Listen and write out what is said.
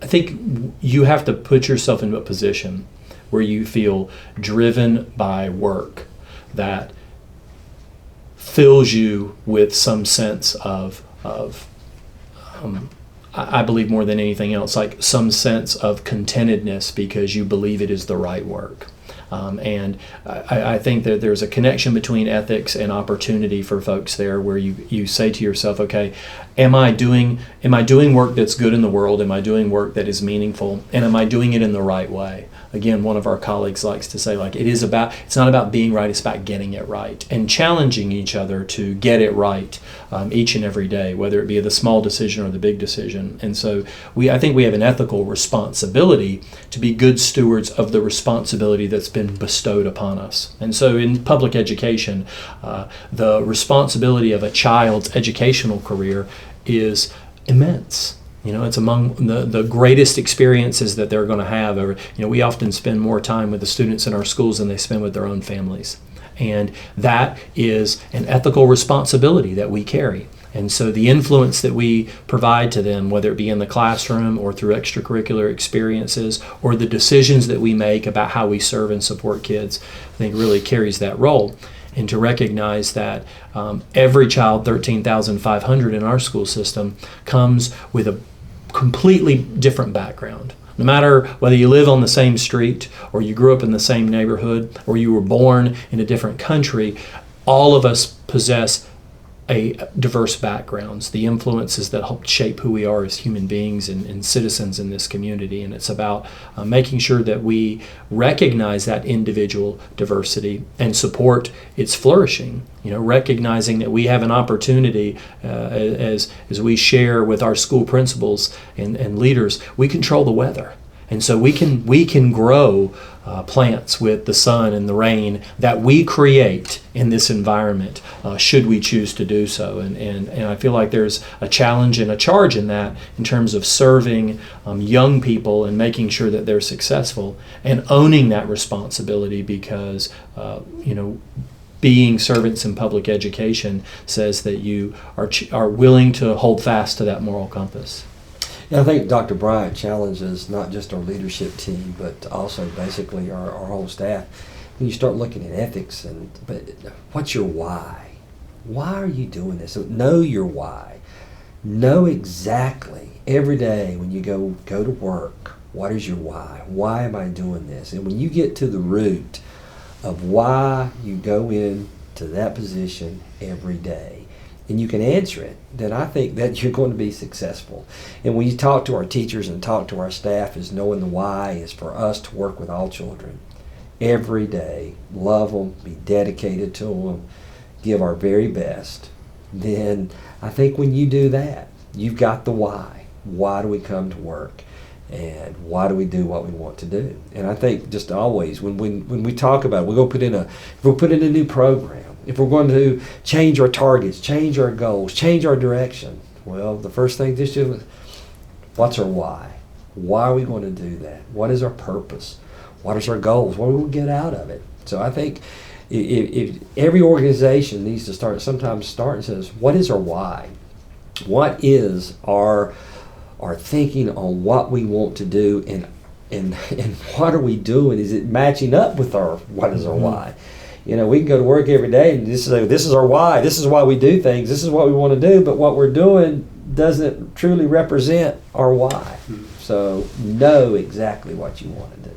I think you have to put yourself into a position where you feel driven by work that fills you with some sense of I believe more than anything else, like some sense of contentedness because you believe it is the right work. And I think that there's a connection between ethics and opportunity for folks there, where you say to yourself, okay, am I doing work that's good in the world? Am I doing work that is meaningful? And am I doing it in the right way? Again, one of our colleagues likes to say, like, it's not about being right, it's about getting it right, and challenging each other to get it right each and every day, whether it be the small decision or the big decision. And so I think we have an ethical responsibility to be good stewards of the responsibility that's been bestowed upon us. And so in public education, the responsibility of a child's educational career is immense. It's among the greatest experiences that they're going to have. We often spend more time with the students in our schools than they spend with their own families. And that is an ethical responsibility that we carry. And so the influence that we provide to them, whether it be in the classroom or through extracurricular experiences, or the decisions that we make about how we serve and support kids, I think really carries that role. And to recognize that every child, 13,500 in our school system, comes with a completely different background. No matter whether you live on the same street, or you grew up in the same neighborhood, or you were born in a different country, all of us possess diverse backgrounds, the influences that help shape who we are as human beings and citizens in this community. And it's about making sure that we recognize that individual diversity and support its flourishing. Recognizing that we have an opportunity as we share with our school principals and leaders, we control the weather. And so we can grow plants with the sun and the rain that we create in this environment, should we choose to do so. And I feel like there's a challenge and a charge in that, in terms of serving young people and making sure that they're successful and owning that responsibility, because being servants in public education says that you are willing to hold fast to that moral compass. Yeah, I think Dr. Bryant challenges not just our leadership team, but also basically our whole staff. When you start looking at ethics, but what's your why? Why are you doing this? So know your why. Know exactly every day when you go to work, what is your why? Why am I doing this? And when you get to the root of why you go into that position every day, and you can answer it, then I think that you're going to be successful. And when you talk to our teachers and talk to our staff, is knowing the why is for us to work with all children every day, love them, be dedicated to them, give our very best. Then I think when you do that, you've got the why. Why do we come to work? And why do we do what we want to do? And I think just always when we talk about it, we'll put in a new program. If we're going to change our targets, change our goals, change our direction, well, the first thing this year, what's our why? Why are we going to do that? What is our purpose? What is our goals? What do we get out of it? So I think if every organization needs to sometimes start and says, what is our why? What is our thinking on what we want to do, and what are we doing? Is it matching up with what is our why? We can go to work every day and just say, this is our why, this is why we do things, this is what we want to do, but what we're doing doesn't truly represent our why. So know exactly what you want to do.